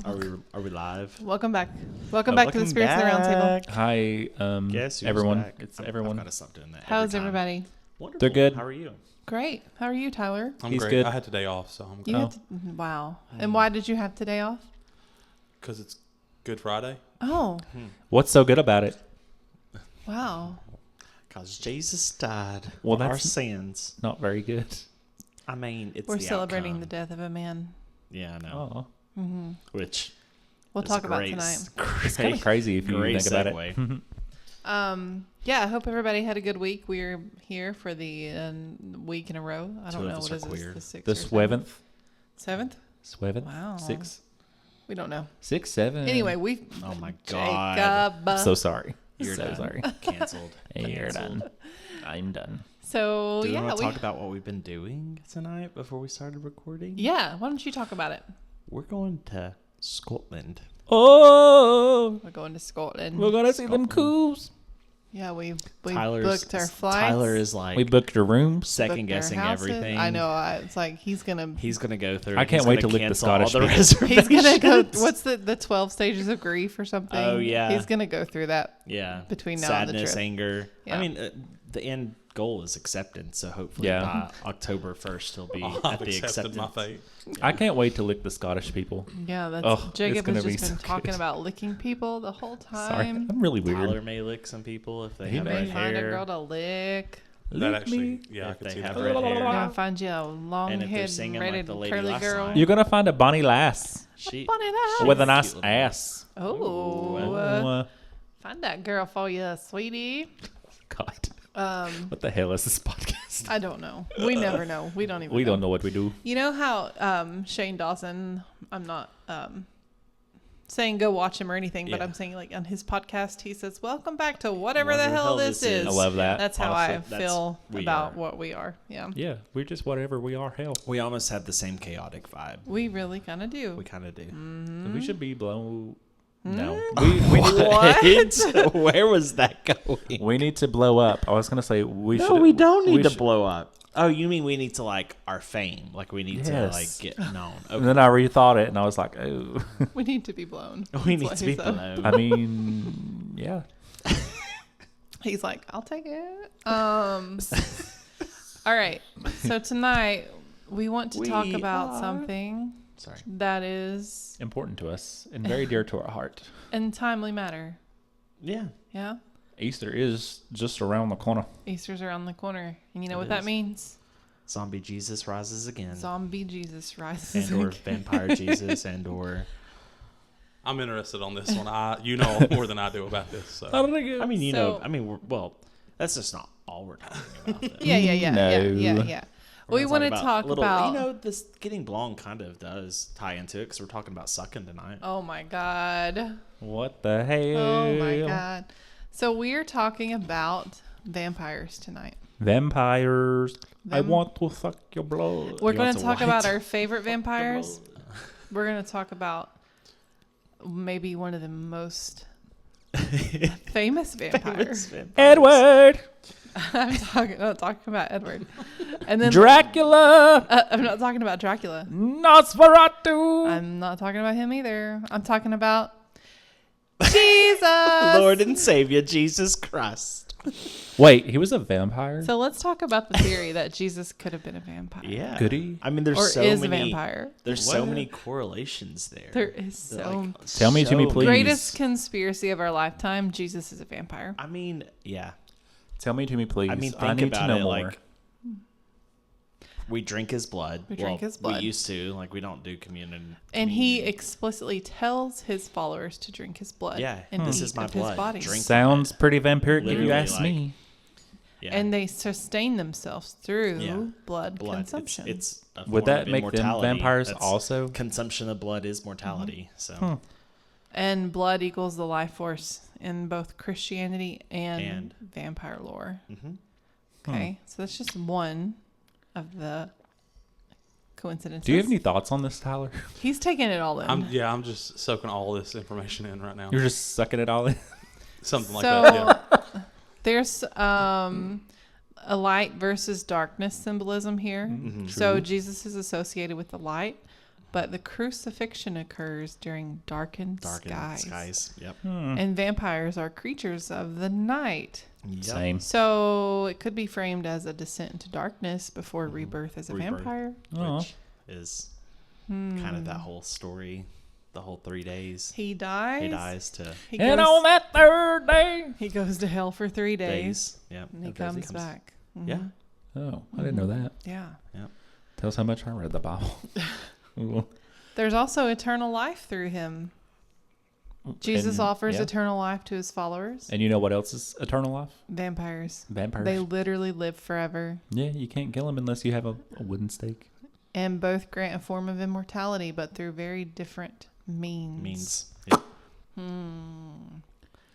Are we live? Welcome back. Welcome back to the Spirits in the Round Table. Hi, Guess everyone. Back? It's everyone. I've got to stop doing that. How's everybody? Wonderful. They're good. How are you? Great. How are you, Tyler? I'm He's great. good. I had today off, so I'm You good. had to, wow. And why did you have today off? Because it's Good Friday. Oh, What's so good about it? wow. Because Jesus died Well, for our that's- sins. Not very good. I mean, it's We're the celebrating outcome. the death of a man. Yeah, I know. Oh, Which We'll is talk a about great, tonight. it's kind of crazy if you great think about segue. it. Yeah, I hope everybody had a good week. We're here for the week in a row. I Two don't of know us what are is queer. this, the sixth The or seventh? Sweventh. Seventh? Sweventh. Wow. 6. We don't know. 6, 7. Anyway, we. Oh my God. Jacob. I'm so sorry. You're so done. sorry. Canceled. You're Canceled. done. I'm done. So Do you yeah, want to talk about what we've been doing tonight before we started recording? yeah. Why don't you talk about it? We're going to Scotland. Oh, We're going to Scotland. we're gonna see them Scotland. coos. Yeah, we Tyler's, booked our flights. Tyler is like We booked your rooms. second booked our guessing houses. everything. I know. It's like he's gonna go through. I and can't he's wait gonna to lick the cancel all Scottish the people. he's gonna go. reservations. What's the 12 stages of grief or something? Oh, yeah. He's gonna go through that. Yeah. Between now and the Sadness, trip. anger. Yeah. I mean, the end goal is acceptance. So hopefully Yeah. by October 1st, he'll be I've at the accepted acceptance. my fate. I can't wait to lick the Scottish people. Yeah, that's Oh, it's Jacob gonna has be just been so talking good. about licking people the whole Sorry, time. I'm really weird. Tyler may lick some people if they He have may. red Maybe find a hair. girl to lick. That Lick actually, me. yeah, I If could they see have that. red hair. Gonna find you a long And if they're head, singing rated like the lady curly last girl. night. You're gonna find a bonny lass She, Funny that. with a Cute nice little- ass. Oh, Oh, find that girl for you, sweetie. God. What the hell is this podcast? I don't know. We never know. We don't even. We know. don't know what we do. You know how Shane Dawson, I'm not saying go watch him or anything, but Yeah. I'm saying like on his podcast, he says, welcome back to whatever the hell this is. I love that. That's how I Honestly, feel we about are. what we are. Yeah. Yeah, we're just whatever we are. Hell, we almost have the same chaotic vibe. We really kind of do. We kind of do. we should be blown. No, What? Where was that going? we need to blow up. I was gonna say we should. No, we don't need to should- blow up. Oh, you mean we need to like our fame? Like we need to Yes. like get known. And Okay. then I rethought it, and I was like, oh. We need to be blown. We That's need what to he be said. blown. I mean, yeah. He's like, I'll take it. All right. So tonight we want to talk We about are- something Sorry. that is Important to us and very dear to our heart. in timely matter. Yeah. Yeah. Easter is just around the corner. Easter's around the corner. And you know It what that is. means? Zombie Jesus rises again. Zombie Jesus rises And or again. vampire Jesus and or I'm interested on this one. You know more than I do about this. So. I mean, you know, So- I mean, well, that's just not all we're talking about. Though. Yeah. No. Yeah. We want to talk little, about. you know, this getting blown kind of does tie into it because we're talking about sucking tonight. Oh my God. What the hell? Oh my God. So we're talking about vampires tonight. Vampires. I Them- want to suck your blood. We're You going want to to talk what? about our favorite vampires. We're going to talk about maybe one of the most famous vampires. Edward. I'm not talking about Edward. And then Dracula. I'm not talking about Dracula. Nosferatu. I'm not talking about him either. I'm talking about Jesus. Lord and Savior Jesus Christ. Wait, he was a vampire? So let's talk about the theory that Jesus could have been a vampire. Yeah. Goody. I mean, there's Or so is many. a vampire. There's so What? many correlations there. There is They're so like, Tell me to me, so please. many. greatest conspiracy of our lifetime. Jesus is a vampire. I mean, yeah. Tell me to me, please. I mean, I think need about to know it. more. Like, we drink his blood. We drink his blood. We used to. Like, we don't do communion. And he explicitly tells his followers to drink his blood. Yeah, and this eat is my of his blood. body. Drink Sounds pretty vampiric if Literally, you ask like- me. Yeah. And they sustain themselves through Yeah. blood blood. consumption. It's a Would form that of make them immortality. vampires That's- also? Consumption of blood is mortality. So And blood equals the life force in both Christianity and And- vampire lore. Mhm. Okay, so that's just one of the coincidences. Do you have any thoughts on this, Tyler? He's taking it all in. I'm just soaking all this information in right now. You're just sucking it all in? Something like so that. Yeah. there's a light versus darkness symbolism here. Mhm. So Jesus is associated with the light, but the crucifixion occurs during darkened skies. Yep. And vampires are creatures of the night. Yep. Same. So it could be framed as a descent into darkness before rebirth as a vampire. Which is kind of that whole story, the whole 3 days. He dies. He dies to And on that third day. he goes to hell for 3 days. days. Yep. And he comes back. Mhm. Yeah. Oh, I didn't know that. Yeah. Yep. Tell us how much I read the Bible. Ooh. There's also eternal life through him. Jesus offers yeah. eternal life to his followers. And you know what else is eternal life? Vampires. Vampires. They literally live forever. Yeah, you can't kill them unless you have a wooden stake. And both grant a form of immortality, but through very different means. Yep.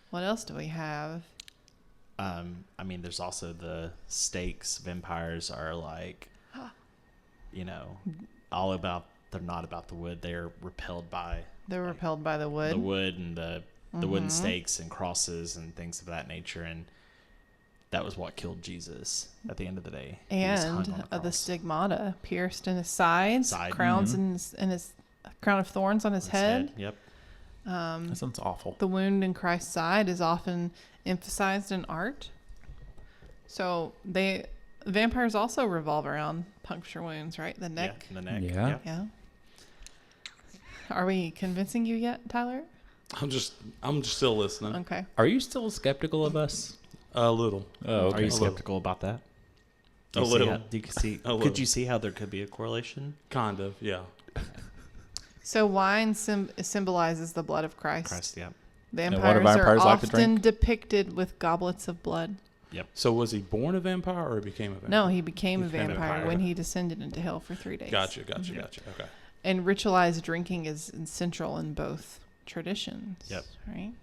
What else do we have? I mean, there's also the stakes. Vampires are like, all about. They're not about the wood. They're repelled by. They're repelled by the wood. The wood and the wooden stakes and crosses and things of that nature, and that was what killed Jesus at the end of the day. He was hung And on a the cross. stigmata pierced in his sides, crowns and his crown of thorns on his head. Yep. That sounds awful. The wound in Christ's side is often emphasized in art. So vampires also revolve around puncture wounds, right? The neck. Yeah, the neck. Yeah. Yep. Yeah. Are we convincing you yet, Tyler? I'm just still listening. Okay. Are you still skeptical of us? A little. Oh, okay. Are you A little. skeptical about that? A little. Could you see how there could be a correlation? Kind of, yeah. So wine symbolizes the blood of Christ. Christ, yeah. Vampires, what do vampires are like to often drink? depicted with goblets of blood. So was he born a vampire or became a vampire? No, he became a became a vampire vampire. when he descended into hell for 3 days. Gotcha. Okay. And ritualized drinking is central in both traditions. Yep. Right?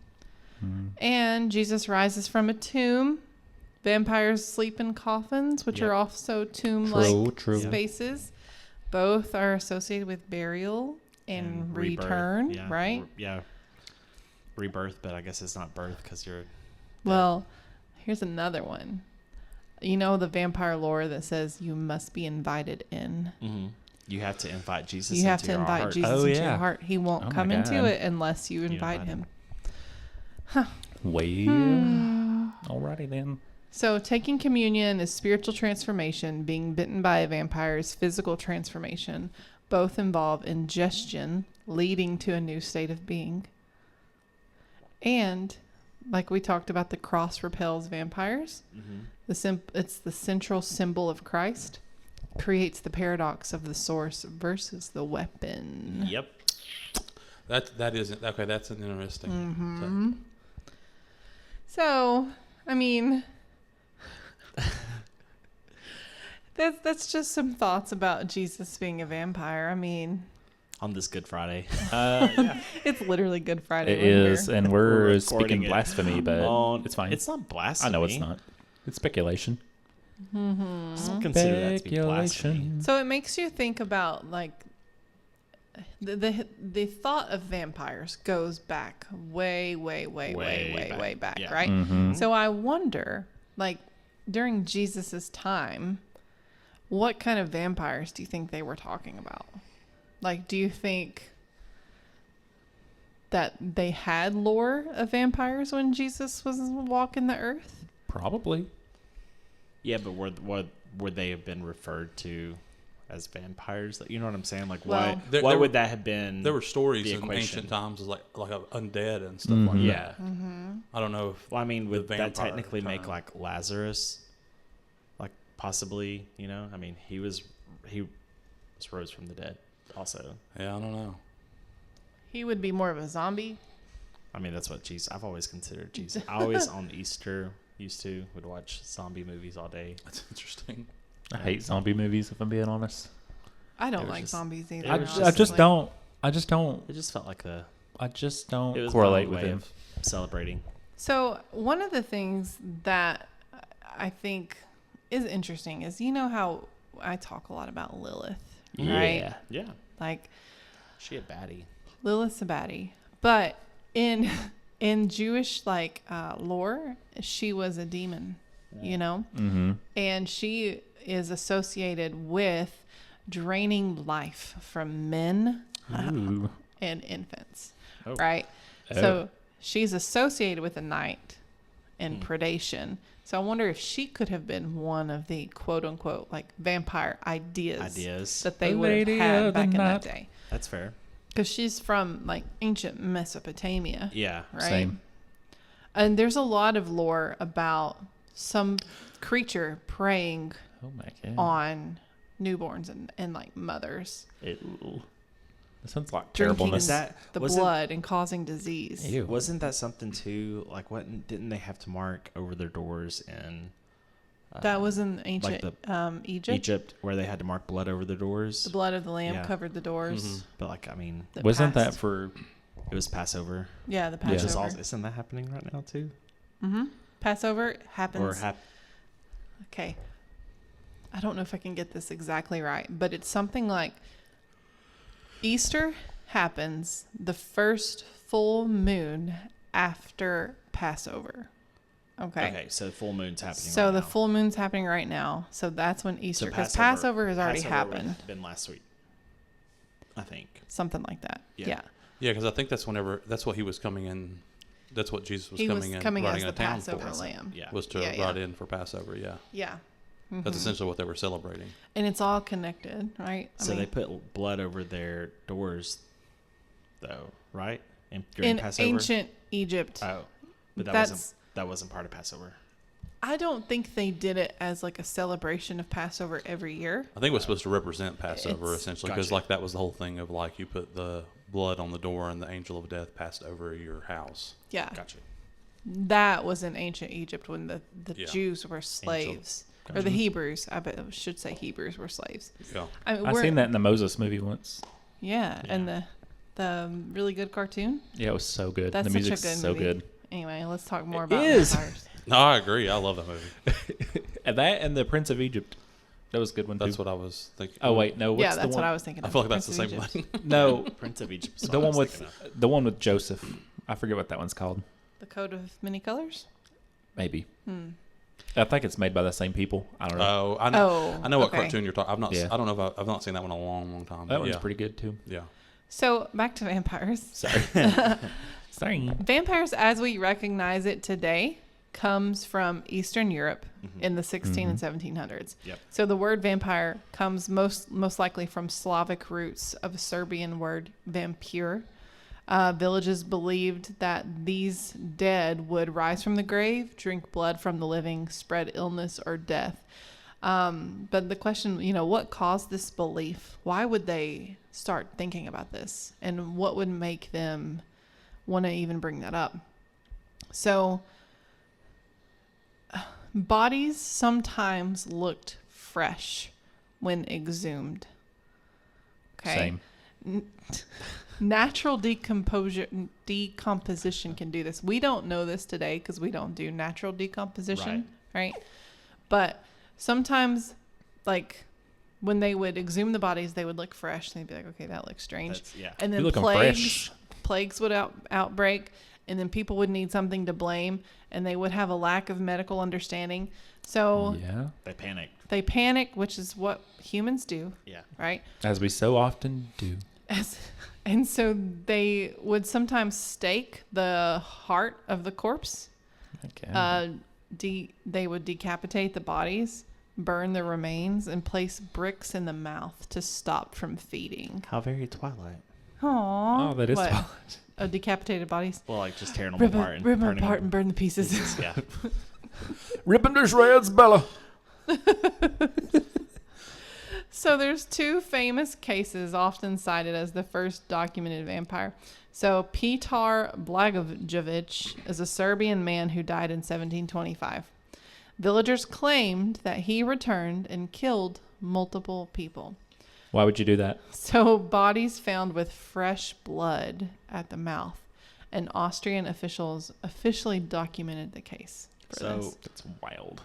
And Jesus rises from a tomb. Vampires sleep in coffins, which Yep. are also tomb-like True. spaces. Both are associated with burial and rebirth. return, Yeah. right? Yeah. Rebirth, but I guess it's not birth because you're. Well, here's another one. You know the vampire lore that says you must be invited in. Mm-hmm. You have to invite Jesus. You have into to your invite heart. Jesus Oh, into yeah. your heart. He won't Oh, come my into God. it unless you invite invite him. Well, alrighty then. So taking communion is spiritual transformation. Being bitten by a vampire is physical transformation. Both involve ingestion, leading to a new state of being. And, like we talked about, the cross repels vampires. Mm-hmm. It's the central symbol of Christ. Creates the paradox of the source versus the weapon. Yep. That isn't okay. That's an interesting. Mm-hmm. So, I mean, that's just some thoughts about Jesus being a vampire. I mean, On this Good Friday. Yeah. it's literally Good Friday. It when is, we're- and We're we're recording speaking it. blasphemy, but it's fine. It's not blasphemy. I know it's not. It's speculation. I don't consider that to be blasphemy. So it makes you think about like the thought of vampires goes back way back, Yeah. right? Mm-hmm. So I wonder, like during Jesus's time, what kind of vampires do you think they were talking about? Like, do you think that they had lore of vampires when Jesus was walking the earth? Probably. Yeah, but would they have been referred to as vampires? You know what I'm saying? Like, Well, why would that have been? There were stories the in equation. ancient times as like undead and stuff like Yeah. that. I don't know if Well, I mean, would the that vampire technically make term. like Lazarus, like possibly? You know, I mean, he was rose from the dead. Also, yeah, I don't know. He would be more of a zombie. I mean, that's what Jesus. I've always considered Jesus. I always on Easter would watch zombie movies all day. That's interesting. I hate zombie movies, if I'm being honest. I It don't was like just- zombies either. it I was just just don't. I just don't. It just felt like I just don't it was correlate my with way him. of celebrating. So one of the things that I think is interesting is, you know how I talk a lot about Lilith, right? Yeah, Like she a baddie. Lilith's a baddie, but in Jewish lore, she was a demon, you know, Mm-hmm. and she is associated with draining life from men Ooh. and infants, Oh. right? Oh. So she's associated with the night and predation. So I wonder if she could have been one of the quote unquote like vampire ideas that they The would have lady had of the back in that night. day. That's fair. Because she's from like ancient Mesopotamia. Yeah. Right. Same. And there's a lot of lore about some creature preying Oh my god. on newborns and like mothers, Ew. That sounds like drinking terribleness. the wasn't- blood and causing disease. Ew. Wasn't that something too? Like, what didn't they have to mark over their doors in? That was in ancient Egypt. Egypt, where they had to mark blood over their doors. The blood of the lamb Yeah. covered the doors. But like, I mean, Wasn't that passed. for? it was Passover. Yeah, the Yeah. Which is Passover. also, isn't that happening right now too? Passover happens. Or Okay. I don't know if I can get this exactly right, but it's something like Easter happens the first full moon after Passover. Okay. so full moon's happening. So right the now. full moon's happening right now. So that's when Easter, So because Passover has already Passover would happened. have been last week, I think. Something like that. Yeah. Yeah. Yeah, because I think that's what he was coming in. That's what Jesus was He coming was in, coming riding as the into town Passover for. lamb. Yeah. Was to Yeah, ride in for Passover. Yeah, Yeah. that's essentially what they were celebrating. And it's all connected, right? So they put blood over their doors, though, right? During in Passover. ancient Egypt. Oh, but That's- that wasn't part of Passover. I don't think they did it as like a celebration of Passover every year. I think it was supposed to represent Passover It's- essentially, because Gotcha. like that was the whole thing of like you put the blood on the door and the angel of death passed over your house. Yeah. Gotcha. That was in ancient Egypt when the Yeah. Jews were slaves. Or Gotcha. the Hebrews. I should say Hebrews were slaves. Yeah, I mean, I seen that in the Moses movie once. Yeah, and the really good cartoon. Yeah, it was so good. That's the such a music's good so movie. good. Anyway, let's talk more It about is. vampires. no, I agree. I love that movie. And that and the Prince of Egypt. That was a good one too. That's what I was thinking. Oh wait, no. What's Yeah, the that's one? what I was thinking I of. feel like that's the Prince same of Egypt. one. No, Prince of Egypt. is the what I one was with thinking of. the one with Joseph. I forget what that one's called. The Code of Many Colors? Maybe. I think it's made by the same people. I don't know. Oh, I know. Oh, I know what okay. cartoon you're talking. I've not. Yeah. I don't know if I've not seen that one in a long, long time. That but one's yeah. pretty good too. Yeah. So, back to vampires. Sorry. Sorry. Vampires, as we recognize it today, comes from Eastern Europe in the 16 and 1700s. Yep. So the word vampire comes most likely from Slavic roots of a Serbian word vampir. Villages believed that these dead would rise from the grave, drink blood from the living, spread illness or death. But the question, what caused this belief? Why would they start thinking about this? And what would make them want to even bring that up? So bodies sometimes looked fresh when exhumed. Okay. Same. Natural decomposition can do this. We don't know this today because we don't do natural decomposition, right? But sometimes, like, when they would exhume the bodies, they would look fresh. They'd be like, okay, that looks strange. And then You're looking plagues would outbreak, and then people would need something to blame, and they would have a lack of medical understanding. So Yeah. They panicked. which is what humans do, Yeah. right? As we so often do. And so they would sometimes stake the heart of the corpse. Okay. They would decapitate the bodies, burn the remains, and place bricks in the mouth to stop from feeding. How very Twilight. Aww. Oh, that is What? Twilight. Decapitated bodies. Well, like just tearing them Rip apart and them burning apart them. and burn the pieces. Yeah. Ripping to shreds, Bella. So there's two famous cases often cited as the first documented vampire. So Petar Blagojevic is a Serbian man who died in 1725. Villagers claimed that he returned and killed multiple people. Why would you do that? So bodies found with fresh blood at the mouth, and Austrian officials officially documented the case for So this. That's wild.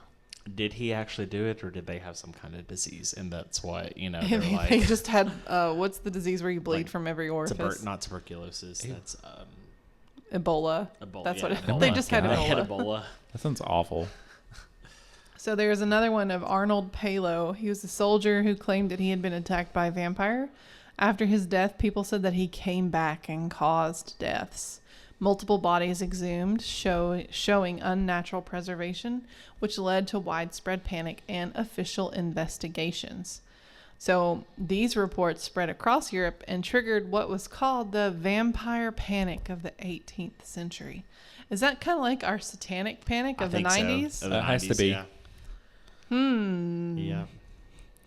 did he actually do it, or did they have some kind of disease? And that's why, they're They like just had what's the disease where you bleed Like from every orifice? not tuberculosis. Ew. That's Ebola. Ebola. That's yeah, what Oh they my just had God. They had Ebola. Ebola. That sounds awful. So there's another one of Arnold Palo. He was a soldier who claimed that he had been attacked by a vampire. After his death, people said that he came back and caused deaths. Multiple bodies exhumed, showing unnatural preservation, which led to widespread panic and official investigations. So these reports spread across Europe and triggered what was called the vampire panic of the 18th century. Is that kind of like our satanic panic of the 90s? So. It has to be. Yeah. Yeah.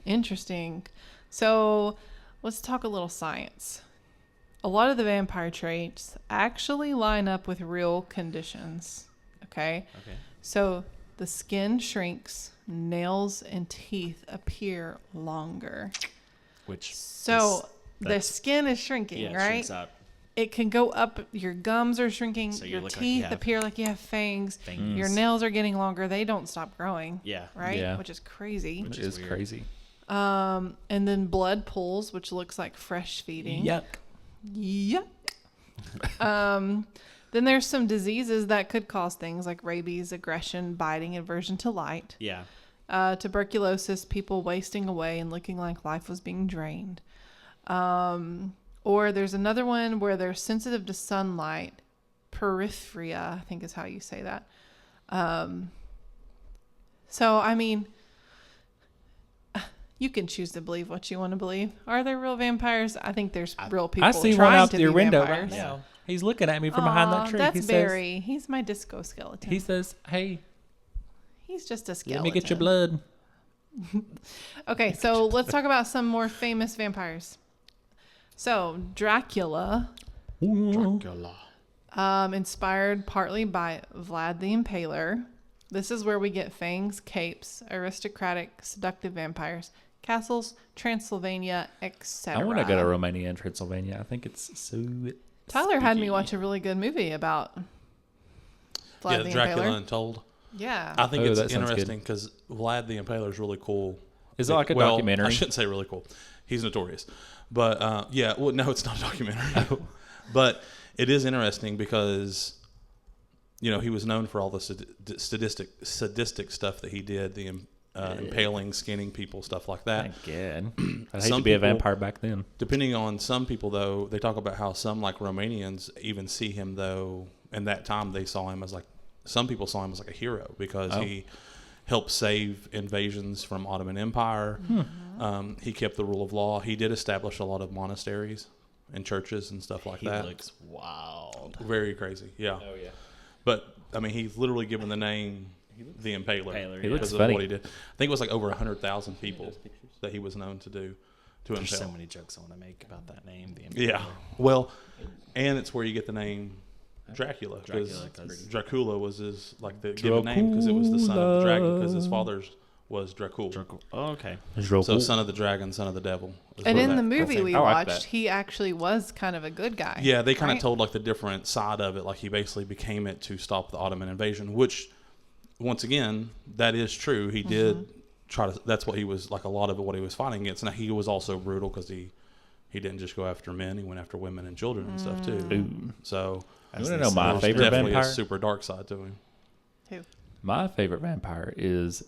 Interesting. So let's talk a little science. A lot of the vampire traits actually line up with real conditions. Okay? So the skin shrinks, nails and teeth appear longer. The skin is shrinking, right? Shrinks up. It can go up. Your gums are shrinking. So your teeth appear like you have fangs. Your nails are getting longer. They don't stop growing. Yeah. Right? Yeah. Which is crazy. Which is crazy. And then blood pools, which looks like fresh feeding. Yuck. Then there's some diseases that could cause things like rabies, aggression, biting, aversion to light. Yeah. Tuberculosis, people wasting away and looking like life was being drained. Or there's another one where they're sensitive to sunlight. Peripheria, I think is how you say that. So, I mean, you can choose to believe what you want to believe. Are there real vampires? I think there's real people I see trying one out to your be window vampires. right now. He's looking at me from behind that tree. That's Barry. He's my disco skeleton. He says, hey, He's just a skeleton. let me get your blood. Okay, so let's talk about some more famous vampires. So, Dracula. Inspired partly by Vlad the Impaler. This is where we get fangs, capes, aristocratic, seductive vampires, castles, Transylvania, etc. I want to go to Romania and Transylvania. I think it's so Tyler had me spooky. watch a really good movie about Vlad the Dracula Impaler. Untold. Yeah. I think Oh, it's that sounds interesting because Vlad the Impaler is really cool. Is it like a documentary? I shouldn't say really cool. He's notorious. But no, it's not a documentary. But it is interesting because, he was known for all the sadistic stuff that he did, the impaling, skinning people, stuff like that. Again, I'd hate to be a vampire back then. Depending on some people, though, they talk about how some, like Romanians, even see him, though, in that time they saw him as like, some people saw him as like a hero because he helped save invasions from Ottoman Empire. He kept the rule of law. He did establish a lot of monasteries and churches and stuff like that. He looks wild. Very crazy, yeah. Oh, yeah. But, I mean, he's literally given the name the Impaler. He looks because funny. of what he did. I think it was like over 100,000 people that he was known to do to There's impale. so many jokes I want to make about that name, the Impaler. Yeah. Well, and it's where you get the name Dracula. Dracula, Because Dracula was his, like, the given name because it was the son of the dragon because his father's was Dracula. Oh, okay. So son of the dragon, son of the devil. And in the movie thing. we I like watched, that. he actually was kind of a good guy. Yeah, they kind of right? told like the different side of it. Like he basically became it to stop the Ottoman invasion, which once again, that is true. He did try to, that's what he was like a lot of what he was fighting against. Now he was also brutal because he didn't just go after men. He went after women and children and stuff too. Ooh. So You want to know my there's favorite definitely vampire? a super dark side to him. Who? My favorite vampire is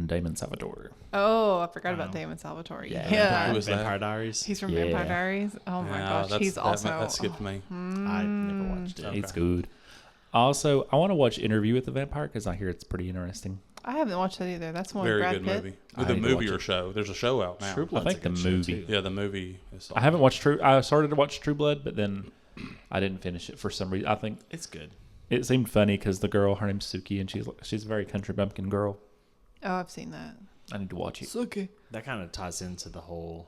Damon Salvatore. Oh, I forgot about Damon Salvatore. Yeah. Yeah. Who was that? Vampire Diaries. He's from Yeah. Vampire Diaries. Oh my Yeah, gosh, he's also. that skipped me. I never watched it. It's good. Also, I want to watch Interview with the Vampire because I hear it's pretty interesting. I haven't watched that either. That's one with Very Brad good Pitt. movie. I With a need to movie watch or it. show. There's a show out now. I think That's a the good show, movie. too. Yeah, the movie is I haven't watched I started to watch True Blood, but then I didn't finish it for some reason. I think It's good. it seemed funny because the girl, her name's Suki, and she's a very country bumpkin girl. Oh, I've seen that. I need to watch it. It's okay. That kind of ties into the whole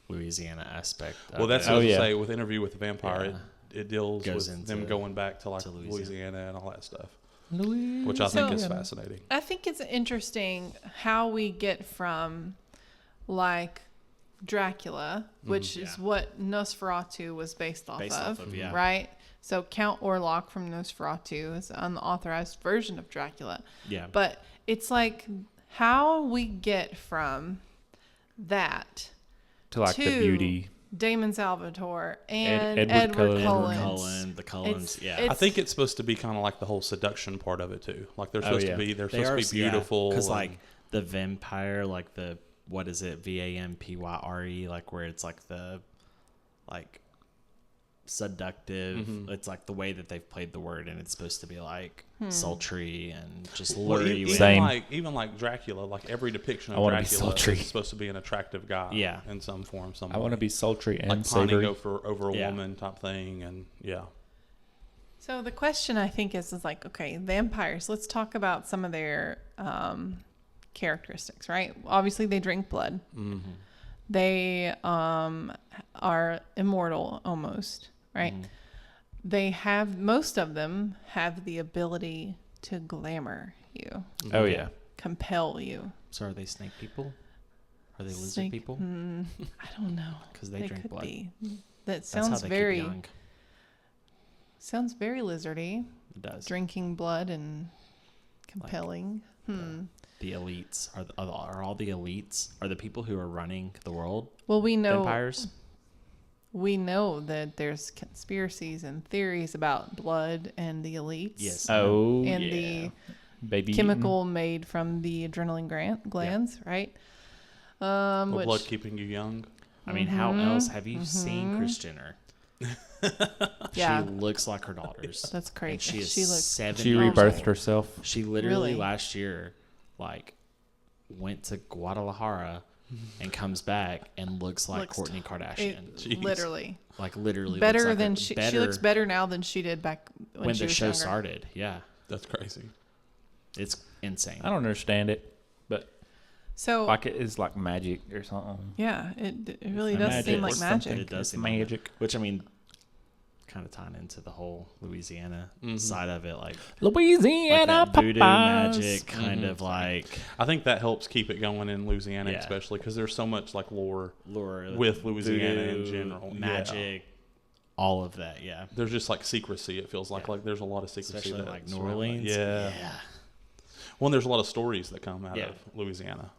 Louisiana aspect. Well, that's Oh, what I yeah. say with Interview with the Vampire. Yeah. It deals Goes with into- them going back to like to Louisiana and all that stuff, Louis. which I think So- is fascinating. I think it's interesting how we get from like Dracula, which is what Nosferatu was based off of, yeah. right? So Count Orlok from Nosferatu is an unauthorized version of Dracula. Yeah. But it's like how we get from that To like the to beauty. Damon Salvatore and Edward Edward Cullen. Cullen. Cullen, the Cullens, yeah. I think it's supposed to be kind of like the whole seduction part of it too. Like they're supposed to be, they're They supposed are, to be beautiful. because and- like the vampire, like the what is it? VAMPYRE, like where it's like the like seductive. Mm-hmm. It's like the way that they've played the word, and it's supposed to be like sultry and just lure you in. Same. Even like Dracula, like every depiction I of wanna be Dracula sultry. is supposed to be an attractive guy. Yeah. In some form, some I want to way. be sultry and like pining savory. over a Yeah. woman type thing, and yeah. So the question I think is like, okay, vampires. Let's talk about some of their characteristics, right? Obviously, they drink blood. Mm-hmm. They are immortal almost, right? Mm. They have, most of them have the ability to glamour you, Oh yeah. compel you. So are they snake people? Are they lizard Snake- people? I don't know. Because they drink could blood. be. That That's how sounds they very keep young. sounds very lizardy. It does. Drinking blood and compelling. The elites are all the elites are the people who are running the world. Well, we know Vampires. we know that there's conspiracies and theories about blood and the elites. Yes. Oh And yeah. the Baby chemical made from the adrenaline glands, right? Which, Blood keeping you young. I mean, how else have you seen Kris Jenner? yeah, She looks like her daughters. that's crazy. And she is She looks 7 She years rebirthed old. herself. She literally Really? last year, like, went to Guadalajara and comes back and looks like Looks Kourtney Kardashian. Jeez. literally Like literally better looks like than her- she better looks better now than she did back when she the was show younger. started. Yeah, That's crazy. it's insane. I don't understand it, but So like it is like magic or something. yeah, it really It's does magic seem or like something. magic. It does It's seem like magic. Which I mean, kind of tying into the whole Louisiana side of it, like Louisiana that voodoo Popeyes. magic, kind of like I think that helps keep it going in Louisiana, Yeah. especially because there's so much like lore. lure With Louisiana in voodoo, general, yeah. magic, all of that. Yeah, There's just like secrecy. It feels like Yeah. like there's a lot of secrecy. especially like that's New around that. Orleans. Yeah. Well, and there's a lot of stories that come out Yeah. of Louisiana.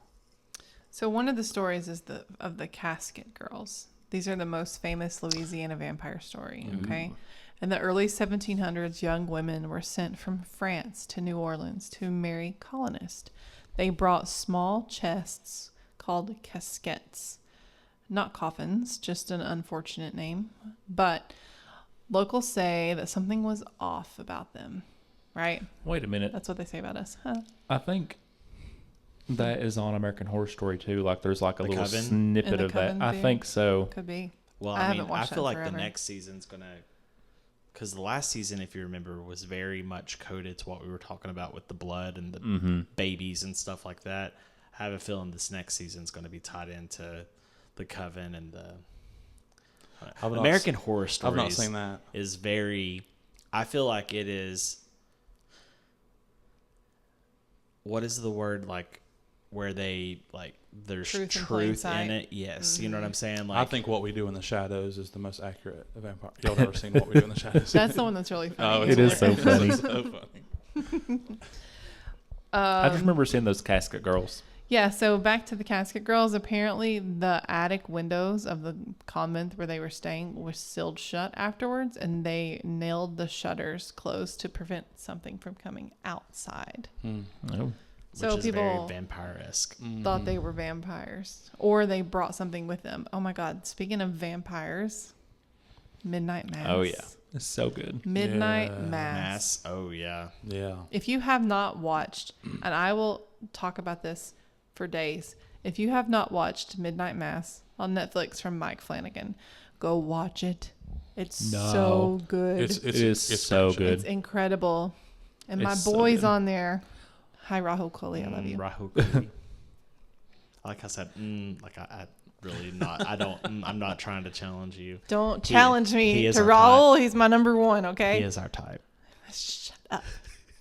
So one of the stories is of the casket girls. These are the most famous Louisiana vampire story. Okay, in the early 1700s, young women were sent from France to New Orleans to marry colonists. They brought small chests called casquettes, not coffins, just an unfortunate name. But locals say that something was off about them. Right? Wait a minute. That's what they say about us. Huh? I think that is on American Horror Story too. Like there's like a The little Coven? snippet In the of that. Coven I theory? think so. Could be. Well, I I haven't mean, I watched feel that like forever. the next season's gonna, because the last season, if you remember, was very much coded to what we were talking about with the blood and the babies and stuff like that. I have a feeling this next season's going to be tied into the Coven and the I've not American Horror Stories. I've not seen that. Is very. I feel like it is. What is the word like? Where they like there's Truth in truth plain in sight. it. Yes, you know what I'm saying. Like I think What We Do in the Shadows is the most accurate vampire. Y'all never seen What We Do in the Shadows? That's the one that's really funny. It is so funny. It's so funny. I just remember seeing those casket girls. Yeah, so back to the casket girls. Apparently, the attic windows of the convent where they were staying were sealed shut afterwards, and they nailed the shutters closed to prevent something from coming outside. Oh. So which is very people vampire-esque. thought they were vampires, or they brought something with them. Oh my God! Speaking of vampires, Midnight Mass. Oh yeah. It's so good. Midnight Yeah. Mass. Oh yeah. Yeah. If you have not watched, and I will talk about this for days, if you have not watched Midnight Mass on Netflix from Mike Flanagan, go watch it. It's No. so good. It is so great. good. It's incredible. And my It's so boy's good. on there. Hi, Rahul Kohli. I love you. Rahul Kohli. Like I said, like I really not. I don't. I'm not trying to challenge you. Don't He- challenge he me is to our Rahul. He's my number one, He okay? is our type. Shut up,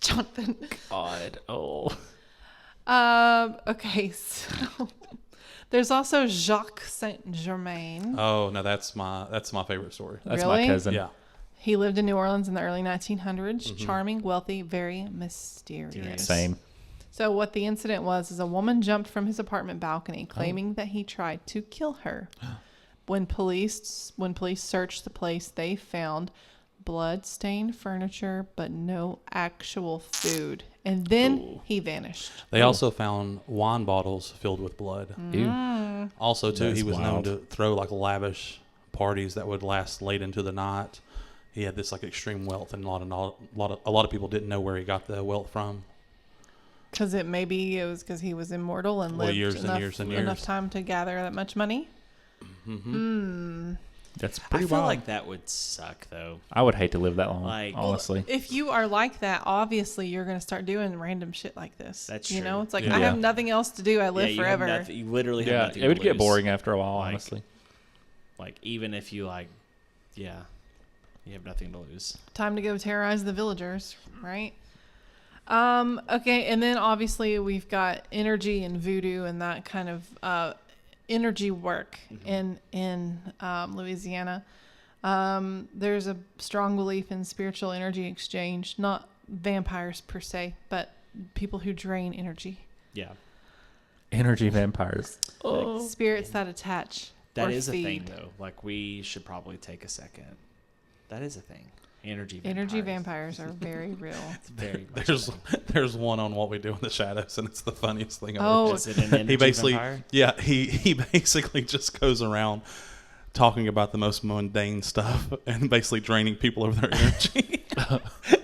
Jonathan. God. Oh. Okay, so there's also Jacques Saint Germain. Oh no, that's my favorite story. That's Really? my cousin. Yeah. He lived in New Orleans in the early 1900s. Mm-hmm. Charming, wealthy, very mysterious. Same. So what the incident was is a woman jumped from his apartment balcony, claiming that he tried to kill her. When police searched the place, they found blood-stained furniture, but no actual food. And then he vanished. They also found wine bottles filled with blood. Ew. Also, too, That's he was wild. known to throw like lavish parties that would last late into the night. He had this like extreme wealth, and a lot of people didn't know where he got the wealth from. Because it was because he was immortal and Well, lived years and enough, years and enough years. time to gather that much money. That's I pretty feel wild. like that would suck, though. I would hate to live that long, Like- honestly. If you are like that, obviously you're going to start doing random shit like this. That's You know, true. it's like, Yeah. I have nothing else to do. I live you have forever. nothing- you literally have Yeah, nothing it would to get lose. boring after a while, Like- honestly. Like, even if you, like, yeah, you have nothing to lose. Time to go terrorize the villagers, right? Okay, and then obviously we've got energy and voodoo and that kind of energy work in Louisiana. There's a strong belief in spiritual energy exchange, not vampires per se, but people who drain energy. Yeah. Energy vampires. Like spirits that attach. That or is a thing, feed. though. Like, we should probably take a second. That is a thing. Energy Vampires are very real. It's very much There's a thing. there's one on What We Do in the Shadows, and it's the funniest thing I've ever. Oh, Is it an energy He basically, vampire? yeah, he basically just goes around talking about the most mundane stuff and basically draining people of their energy,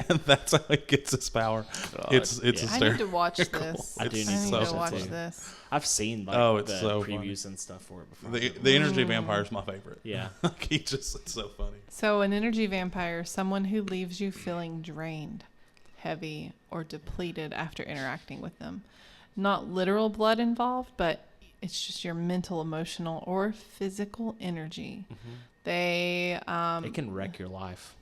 and that's how he gets his power. It's yeah. I need to hysterical. watch this. I do It's need I need so to so watch too. this. I've seen, like, Oh, it's the so previews funny. and stuff for it before. The energy vampire is my favorite. Yeah. Like, it's so funny. So, an energy vampire is someone who leaves you feeling drained, heavy, or depleted after interacting with them. Not literal blood involved, but it's just your mental, emotional, or physical energy. They It can wreck your life.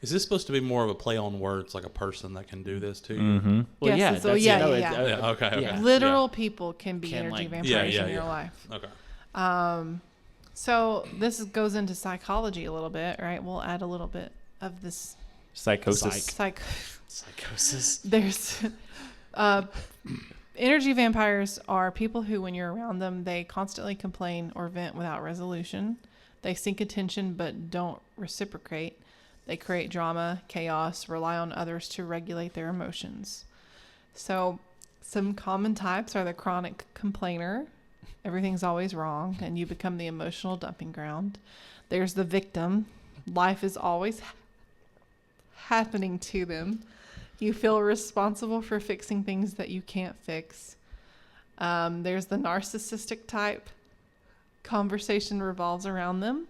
Is this supposed to be more of a play on words, like a person that can do this to you? Mm-hmm. Well, Yes, yeah, so that's yeah, it. No, yeah. Yeah, okay. yeah. literal people can be Can, energy like- vampires Yeah, in your yeah. life. Okay. So this goes into psychology a little bit, right? We'll add a little bit of this Psychosis. Psychosis. There's energy vampires are people who, when you're around them, they constantly complain or vent without resolution. They seek attention but don't reciprocate. They create drama, chaos, rely on others to regulate their emotions. So some common types are the chronic complainer. Everything's always wrong, and you become the emotional dumping ground. There's the victim. Life is always happening to them. You feel responsible for fixing things that you can't fix. There's the narcissistic type. Conversation revolves around them.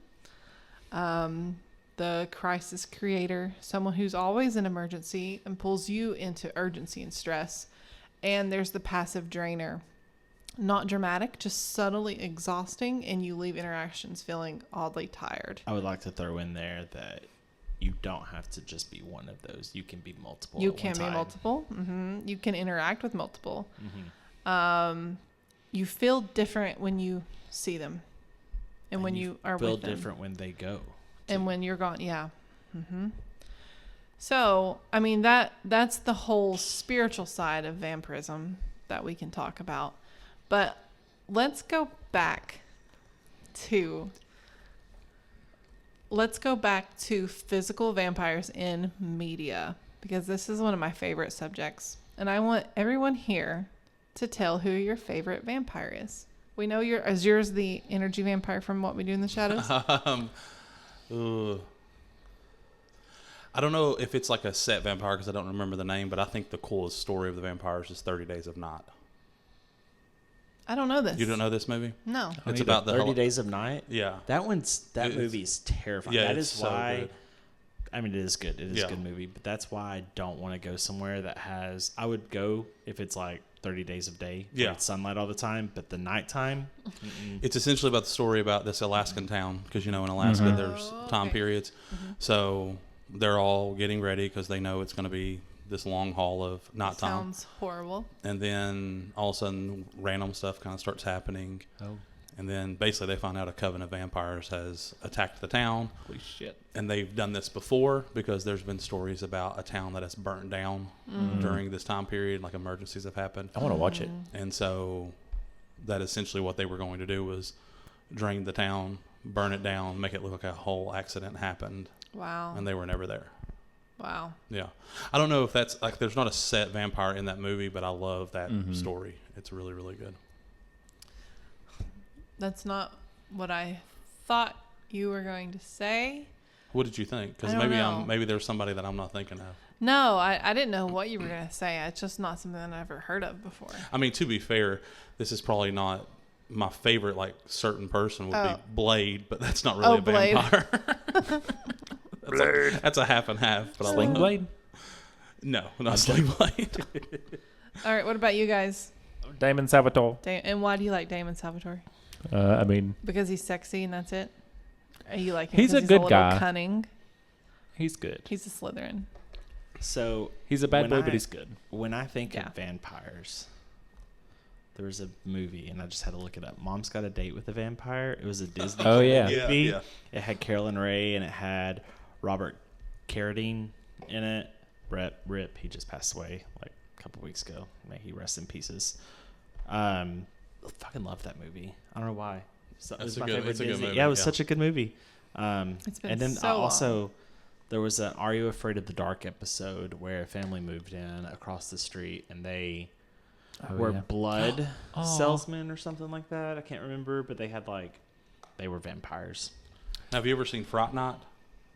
The crisis creator, someone who's always in emergency and pulls you into urgency and stress. And there's the passive drainer. Not dramatic, just subtly exhausting, and you leave interactions feeling oddly tired. I would like to throw in there that you don't have to just be one of those. You can be multiple. You at one can be time. multiple. You can interact with multiple. Mhm. You feel different when you see them, and when you are feel with them, different when they go. and when you're gone. Yeah. So, I mean, that's the whole spiritual side of vampirism that we can talk about. But let's go back to physical vampires in media, because this is one of my favorite subjects. And I want everyone here to tell who your favorite vampire is. We know is yours the energy vampire from What We Do in the Shadows? Ooh. I don't know if it's like a set vampire because I don't remember the name, but I think the coolest story of the vampires is 30 Days of Night. I don't know this. You don't know this movie? No. It's about the 30 Days of Night. Yeah. That It's- movie is terrifying. Yeah, That it's is so why. good. I mean, it is good. It is Yeah. a good movie, but that's why I don't want to go somewhere that has. I would go if it's like 30 days of day, where Yeah. it's sunlight all the time, but the nighttime. It's essentially about the story about this Alaskan town because, in Alaska there's time okay. periods. So they're all getting ready because they know it's going to be this long haul of nighttime. Sounds horrible. And then all of a sudden random stuff kind of starts happening. Oh, And then basically they find out a coven of vampires has attacked the town. holy shit! And they've done this before because there's been stories about a town that has burnt down during this time period, like emergencies have happened. I want to watch it. And so that essentially what they were going to do was drain the town, burn it down, make it look like a whole accident happened. Wow. and they were never there. Wow. Yeah. I don't know if that's like, there's not a set vampire in that movie, but I love that Mm-hmm. story. It's really, really good. That's not what I thought you were going to say. What did you think? Because I don't know. maybe there's somebody that I'm not thinking of. No, I didn't know what you were going to say. It's just not something I've ever heard of before. I mean, to be fair, this is probably not my favorite, like, certain person would be Blade, but that's not really a Blade. vampire. That's a half and half. But Sling Blade? No, not Sling Blade. All right, what about you guys? Damon Salvatore. And why do you like Damon Salvatore? I mean, Because he's sexy and that's it? Are you like him He's 'cause a good little guy. Cunning? he's good. He's a Slytherin. So He's a bad when boy, I- but he's good. when I think Yeah. of vampires, there was a movie, and I just had to look it up. Mom's Got a Date with a Vampire. It was a Disney Oh, yeah. movie. Yeah. It had Carolyn Ray, and it had Robert Carradine in it. Rip. He just passed away like a couple weeks ago. May he rest in pieces. Fucking love that movie. I don't know why. So, it was my favorite it's a good Disney. movie, Yeah, it was yeah. such a good movie. It's been and then so also long. there was an Are You Afraid of the Dark episode where a family moved in across the street and they were yeah. blood Aw. salesmen or something like that. I can't remember, but they were vampires. Now, have you ever seen Fright Night?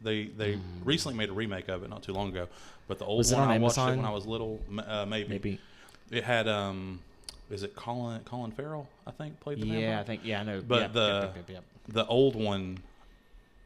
They recently made a remake of it not too long ago, but the old Was it one on I watched it Amazon? when I was little. Maybe it had is it Colin Farrell? I think played the vampire. I know. But Yep. the old one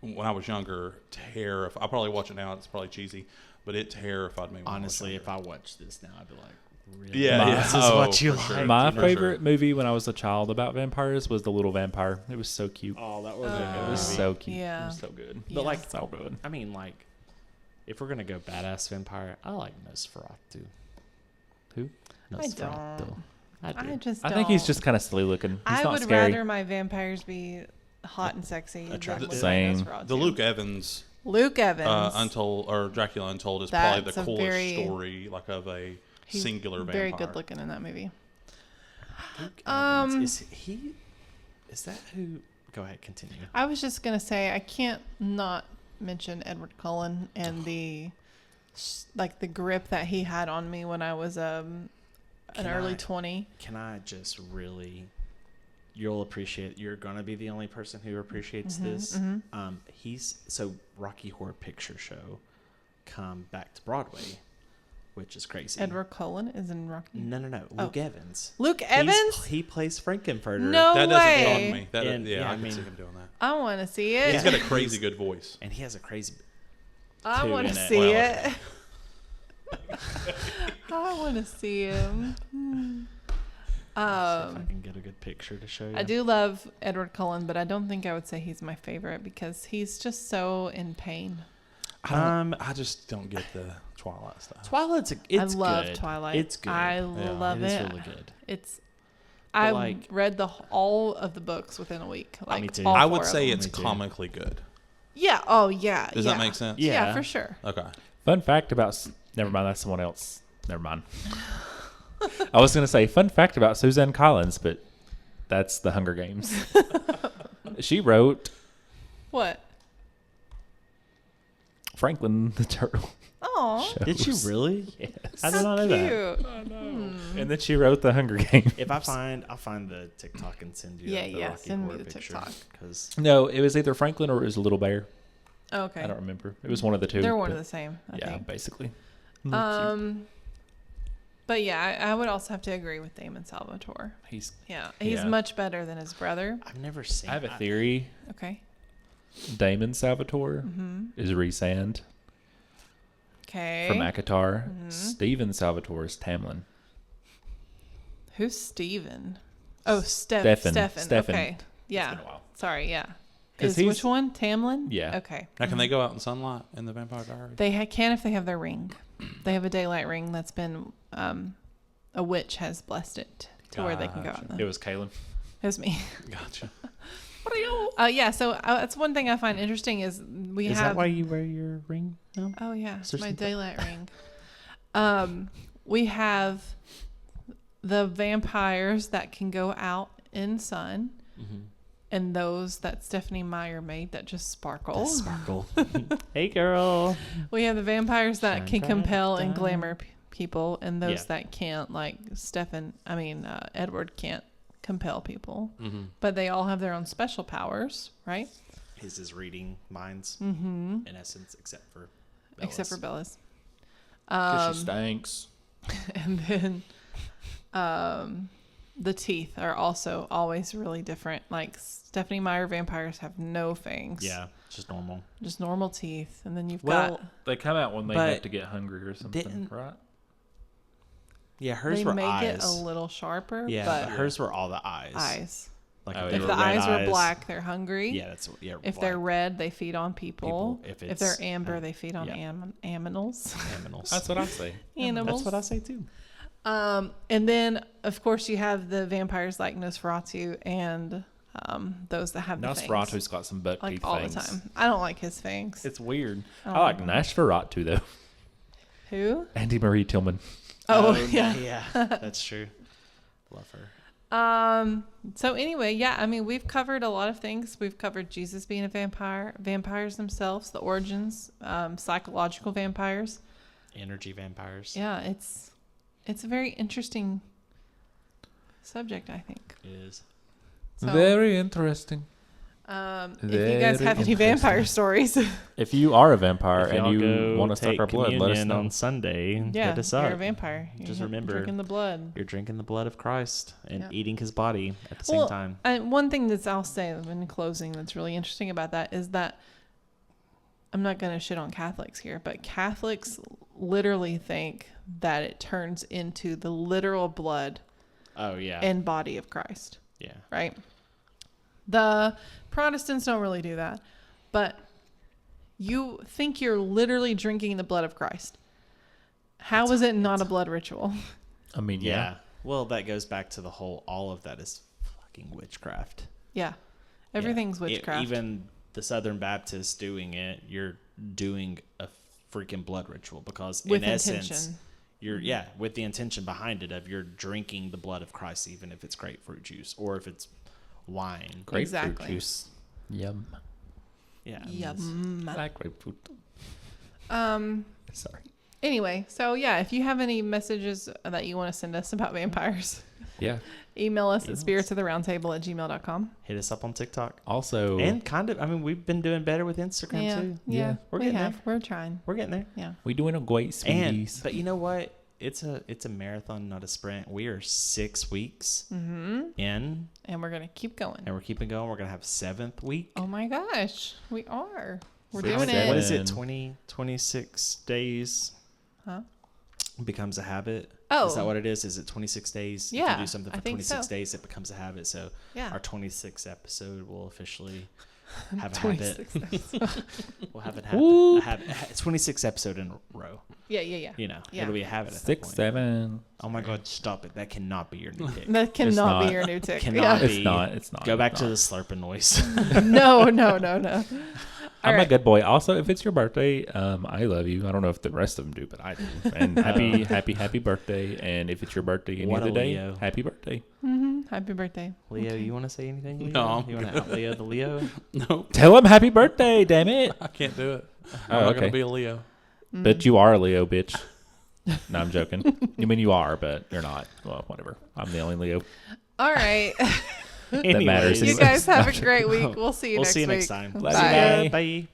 when I was younger terrified. I probably watch it now. It's probably cheesy, but it terrified me. When Honestly, I if I watched this now, I'd be like, really? Yeah, This is oh, what you for like. sure. My For favorite sure. movie when I was a child about vampires was The Little Vampire. It was so cute. Oh, that was Oh. a good It was movie. so cute. Yeah. It was so good. But like, So good. I mean, like, if we're gonna go badass vampire, I like Nosferatu. Who? I don't. I do. I just I don't. think he's just kind of silly looking. He's I not would scary. rather my vampires be hot and sexy than Attractive. look Same. like Nosferatu. The Luke Evans Luke Evans. Untold or Dracula Untold is That's probably the a coolest very- story, like of a He's singular vampire. very good looking in that movie. Luke Evans, is that who? Go ahead, continue. I was just gonna say I can't not mention Edward Cullen and the grip that he had on me when I was an Can early I- 20. Can I just really? You'll appreciate. You're gonna be the only person who appreciates this. He's so Rocky Horror Picture Show come back to Broadway, which is crazy. Edward Cullen is in Rocky. No. Luke Evans. Luke Evans? He plays Frankenfurter. No That way. doesn't bug me. And- yeah, I I can mean- see him doing that. I want to see it. He's got a crazy good voice. And he has a crazy. I two want in to it. see Well, it. I want to see him. See if I can get a good picture to show you. I do love Edward Cullen, but I don't think I would say he's my favorite because he's just so in pain. I just don't get the Twilight stuff. Twilight's. It's I love good. Twilight. It's good. I love it it. is really good. I like- read all of the books within a week. Like me too. all I four would of say them. it's Me too. comically good. Yeah. Oh yeah. Does yeah. that make sense? Yeah, Yeah. for sure. Okay. Fun fact about... Never mind, that's someone else. Never mind. I was going to say, fun fact about Suzanne Collins, but that's The Hunger Games. She wrote What? Franklin the Turtle. Oh, Did she shows. really? Yes. I did not know that. cute. And then she wrote The Hunger Games. If I'll find the TikTok and send you. Yeah, the yeah, Rocky send me Horror the picture, TikTok. because No, it was either Franklin or it was Little Bear. Okay. I don't remember. It was one of the two. They're one but of the same. I yeah, think. basically. But yeah, I would also have to agree with Damon Salvatore. He's. He's much better than his brother. I've never seen. I have a theory. Okay. Damon Salvatore is Rhysand Okay. from Akatar. Steven Salvatore is Tamlin. Who's Steven? Oh, Stefan. Stefan. Okay. It's Yeah. been a while. Sorry. Yeah. 'Cause Is he's- which one? Tamlin? Yeah. Okay. Now, can they go out in sunlight in the Vampire Diaries? They can if they have their ring. They have a daylight ring that's been a witch has blessed it to where they can go out. It was Kaylin. It was me. Gotcha. Yeah. So that's one thing I find interesting is we Is have. that why you wear your ring? No. Oh yeah, Is there my something- daylight ring. We have the vampires that can go out in sun, and those that Stephanie Meyer made that just sparkle. Sparkle. Hey, girl. We have the vampires that Shine can bright compel and down. glamour people, and those Yeah. that can't, like Edward can't compel people. Mm-hmm. But they all have their own special powers, right? His is reading minds, Mm-hmm. in essence, except for Bella's. Except for Bella's. Because she stinks. And then the teeth are also always really different. Like Stephanie Meyer vampires have no fangs. Yeah, just normal. Just normal teeth. And then you've Well, got... They come out when they But have to get hungry or something, didn't- right? Yeah, hers They were make eyes. it a little sharper, Yeah, but but hers were all the eyes. eyes. Like Oh, if, yeah. they If were the red eyes were black, they're hungry. Yeah, that's if If they're red, they feed on people. If If they're it's, amber, they feed on yeah. aminals. animals. That's what I say. Animals. That's what I say too. And then, of course, you have the vampires like Nosferatu and those that have the fangs. Nosferatu's got some buck Like teeth all fangs. the time. I don't like his fangs. It's weird. Oh, I like Nosferatu though. Who? Andy Marie Tillman. Oh, yeah, yeah. yeah, that's true. Love her. So anyway, yeah, I mean, we've covered a lot of things. We've covered Jesus being a vampire, vampires themselves, the origins, psychological vampires. Energy vampires. Yeah, it's a very interesting subject, I think. It is. So, Very interesting. if you guys very have any interesting. vampire stories, If you are a vampire If and y'all you go want to suck take our blood, let us communion know. on Sunday. yeah, Hit us you're up. a vampire. You're Just remember- drinking the blood. You're drinking the blood of Christ and Yeah. eating his body at the Well, same time. And one thing that's I'll say in closing that's really interesting about that is that I'm not going to shit on Catholics here, but Catholics literally think that it turns into the literal blood Oh yeah. and body of Christ, yeah. right? The Protestants don't really do that, but you think you're literally drinking the blood of Christ. How is it not a blood ritual? I mean, Yeah. yeah. Well, that goes back to the whole. All of that is fucking witchcraft. Yeah. Everything's Yeah. witchcraft. Even the Southern Baptists doing it, you're doing a freaking blood ritual because with in intention. essence, you're with the intention behind it of you're drinking the blood of Christ, even if it's grapefruit juice or if it's wine. Grapefruit Exactly. juice. Yum. Yeah. I mean, it's- Yum. I like grapefruit. Sorry. Anyway, so yeah, if you have any messages that you want to send us about vampires, Yeah. email us at spiritsoftheroundtable@gmail.com. Hit us up on TikTok. Also, And kind of, I mean, we've been doing better with Instagram Yeah, too. yeah, We're we getting have. there. We're trying. We're getting there. Yeah. we doing a great And sweeties. but you know what? It's a marathon, not a sprint. We are 6 weeks in, And we're gonna keep going. and we're keeping going. We're gonna have 7th week. Oh my gosh, we are. We're Six, doing seven. What it. is it? 26 days Huh? becomes a habit. Oh. Is that what it is? Is it 26 days? If Yeah, you do something I for think 26 so. days, it becomes a habit. So Yeah. our 26th episode will officially have a habit. 26. We'll have a Woo. habit. 26 episode in a row. Yeah. Yeah. You know, Yeah. it'll be a habit. At that 6, point. 7. Oh my God! Stop it! That cannot be your new tick. That cannot not. be your new tick. Cannot Yeah. be. It's not. It's not. Go back it's to not. the slurping noise. No. All I'm a right. good boy. Also, if it's your birthday, I love you. I don't know if the rest of them do, but I do. And happy birthday. And if it's your birthday any What other a day, Leo. happy birthday. Happy birthday. Leo, you want to say anything? Leo? No, I'm You want to out Leo the Leo? Nope, Tell him happy birthday, damn it. I can't do it. Oh, I'm not okay. gonna be a Leo. But you are a Leo, bitch. No, I'm joking. I mean, you are, but you're not. Well, whatever. I'm the only Leo. All right. That matters. You guys have a great week. We'll see you We'll next see you week. next time. Love you, Bye. bye. Bye.